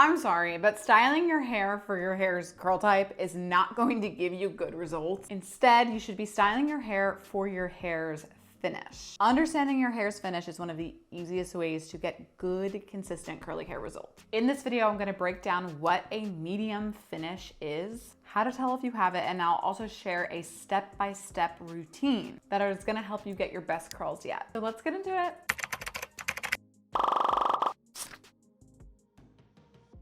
I'm sorry, but styling your hair for your hair's curl type is not going to give you good results. Instead, you should be styling your hair for your hair's finish. Understanding your hair's finish is one of the easiest ways to get good, consistent curly hair results. In this video, I'm gonna break down what a medium finish is, how to tell if you have it, and I'll also share a step-by-step routine that is gonna help you get your best curls yet. So let's get into it.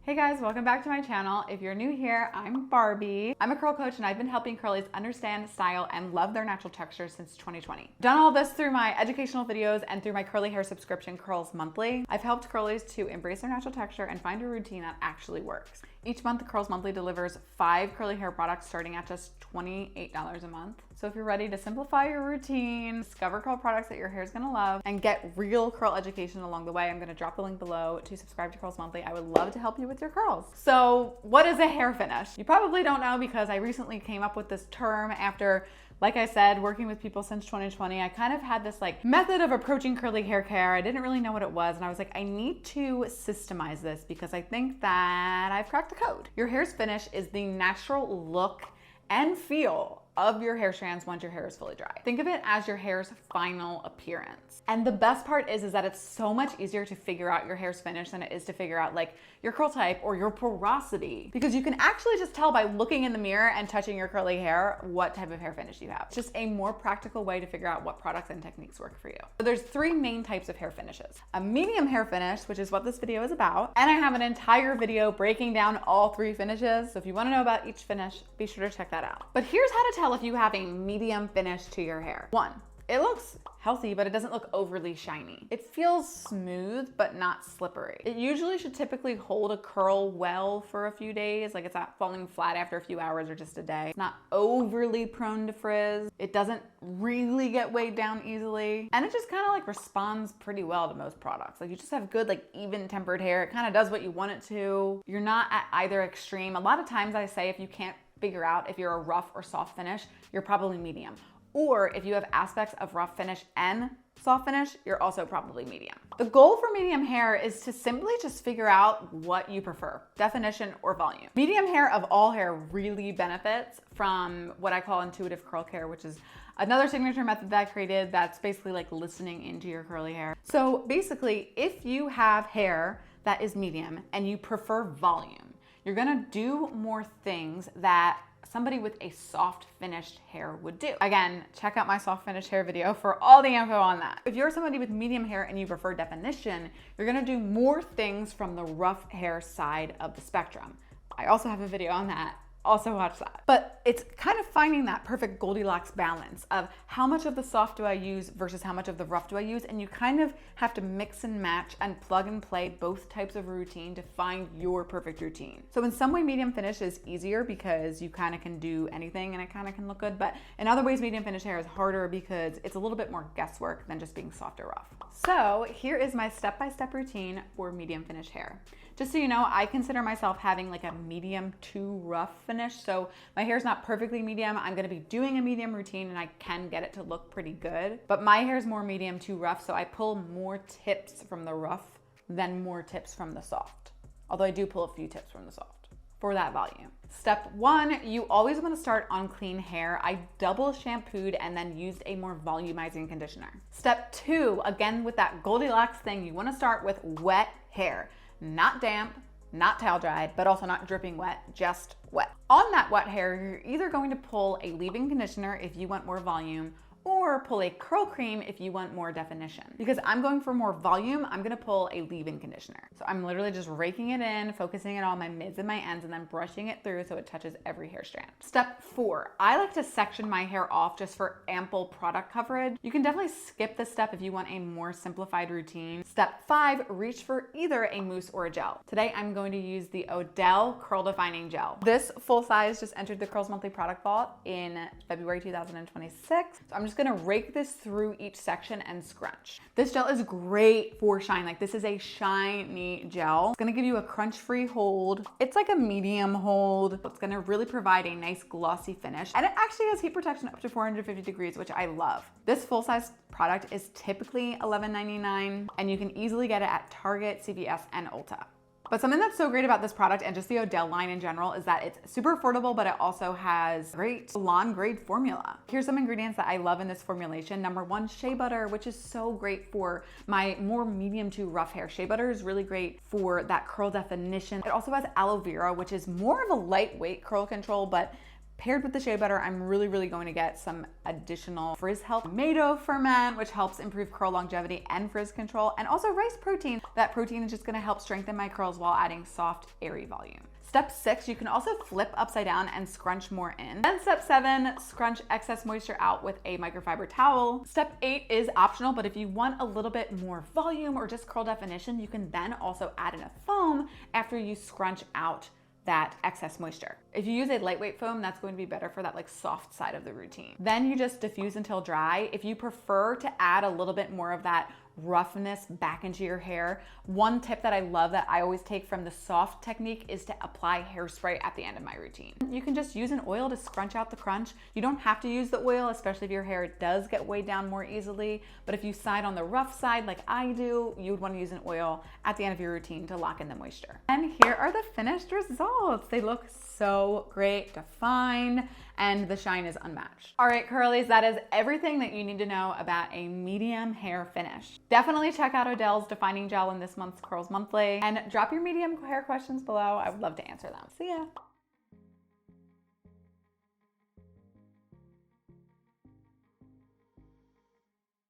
Hey guys, welcome back to my channel. If you're new here, I'm Barbie. I'm a curl coach and I've been helping curlies understand, style, and love their natural texture since 2020. Done all this through my educational videos and through my curly hair subscription, Curls Monthly. I've helped curlies to embrace their natural texture and find a routine that actually works. Each month, the Curls Monthly delivers 5 curly hair products starting at just $28 a month. So if you're ready to simplify your routine, discover curl products that your hair is gonna love, and get real curl education along the way, I'm gonna drop the link below to subscribe to Curls Monthly. I would love to help you with your curls. So what is a hair finish? You probably don't know because I recently came up with this term after, like I said, working with people since 2020. I kind of had this method of approaching curly hair care. I didn't really know what it was. And I was like, I need to systemize this because I think that I've cracked the code. Your hair's finish is the natural look and feel of your hair strands once your hair is fully dry. Think of it as your hair's final appearance. And the best part is that it's so much easier to figure out your hair's finish than it is to figure out your curl type or your porosity, because you can actually just tell by looking in the mirror and touching your curly hair what type of hair finish you have. It's just a more practical way to figure out what products and techniques work for you. So there's 3 main types of hair finishes. A medium hair finish, which is what this video is about, and I have an entire video breaking down all 3 finishes. So if you wanna know about each finish, be sure to check that out. But here's how to tell if you have a medium finish to your hair. 1, it looks healthy, but it doesn't look overly shiny. It feels smooth, but not slippery. It usually should typically hold a curl well for a few days. It's not falling flat after a few hours or just a day. It's not overly prone to frizz. It doesn't really get weighed down easily. And it just kind of responds pretty well to most products. You just have good, even tempered hair. It kind of does what you want it to. You're not at either extreme. A lot of times I say if you can't figure out if you're a rough or soft finish, you're probably medium. Or if you have aspects of rough finish and soft finish, you're also probably medium. The goal for medium hair is to simply just figure out what you prefer, definition or volume. Medium hair of all hair really benefits from what I call intuitive curl care, which is another signature method that I created that's basically listening into your curly hair. So basically, if you have hair that is medium and you prefer volume, you're gonna do more things that somebody with a soft finished hair would do. Again, check out my soft finished hair video for all the info on that. If you're somebody with medium hair and you prefer definition, you're gonna do more things from the rough hair side of the spectrum. I also have a video on that. Also watch that. But it's kind of finding that perfect Goldilocks balance of how much of the soft do I use versus how much of the rough do I use, and you kind of have to mix and match and plug and play both types of routine to find your perfect routine. So in some way, medium finish is easier because you kind of can do anything and it kind of can look good, but in other ways, medium finish hair is harder because it's a little bit more guesswork than just being soft or rough. So here is my step-by-step routine for medium finish hair. Just so you know, I consider myself having a medium to rough finish. So my hair's not perfectly medium. I'm gonna be doing a medium routine and I can get it to look pretty good. But my hair's more medium to rough, so I pull more tips from the rough than more tips from the soft. Although I do pull a few tips from the soft for that volume. Step 1, you always wanna start on clean hair. I double shampooed and then used a more volumizing conditioner. Step 2, again with that Goldilocks thing, you wanna start with wet hair. Not damp, not towel dried, but also not dripping wet, just wet. On that wet hair, you're either going to pull a leave-in conditioner if you want more volume, or pull a curl cream if you want more definition. Because I'm going for more volume, I'm gonna pull a leave-in conditioner. So I'm literally just raking it in, focusing it on my mids and my ends, and then brushing it through so it touches every hair strand. Step 4, I like to section my hair off just for ample product coverage. You can definitely skip this step if you want a more simplified routine. Step 5, reach for either a mousse or a gel. Today, I'm going to use the Odele Curl Defining Gel. This full size just entered the Curls Monthly product vault in February 2026. So I'm just gonna rake this through each section and scrunch. This gel is great for shine. This is a shiny gel. It's gonna give you a crunch-free hold. It's a medium hold. It's gonna really provide a nice glossy finish. And it actually has heat protection up to 450 degrees, which I love. This full-size product is typically $11.99, and you can easily get it at Target, CVS, and Ulta. But something that's so great about this product and just the Odele line in general is that it's super affordable, but it also has great salon grade formula. Here's some ingredients that I love in this formulation. Number one, shea butter, which is so great for my more medium to rough hair. Shea butter is really great for that curl definition. It also has aloe vera, which is more of a lightweight curl control, but paired with the shea butter, I'm really going to get some additional frizz help. Tomato ferment, which helps improve curl longevity and frizz control, and also rice protein. That protein is just gonna help strengthen my curls while adding soft, airy volume. Step 6, you can also flip upside down and scrunch more in. Then step 7, scrunch excess moisture out with a microfiber towel. Step 8 is optional, but if you want a little bit more volume or just curl definition, you can then also add in a foam after you scrunch out that excess moisture. If you use a lightweight foam, that's going to be better for that like soft side of the routine. Then you just diffuse until dry. If you prefer to add a little bit more of that roughness back into your hair, one tip that I love that I always take from the soft technique is to apply hairspray at the end of my routine. You can just use an oil to scrunch out the crunch. You don't have to use the oil, especially if your hair does get weighed down more easily. But if you side on the rough side like I do, you would want to use an oil at the end of your routine to lock in the moisture. And here are the finished results. They look so great, defined, and the shine is unmatched. All right, curlies, that is everything that you need to know about a medium hair finish. Definitely check out Odele's defining gel in this month's Curls Monthly and drop your medium hair questions below. I would love to answer them. See ya.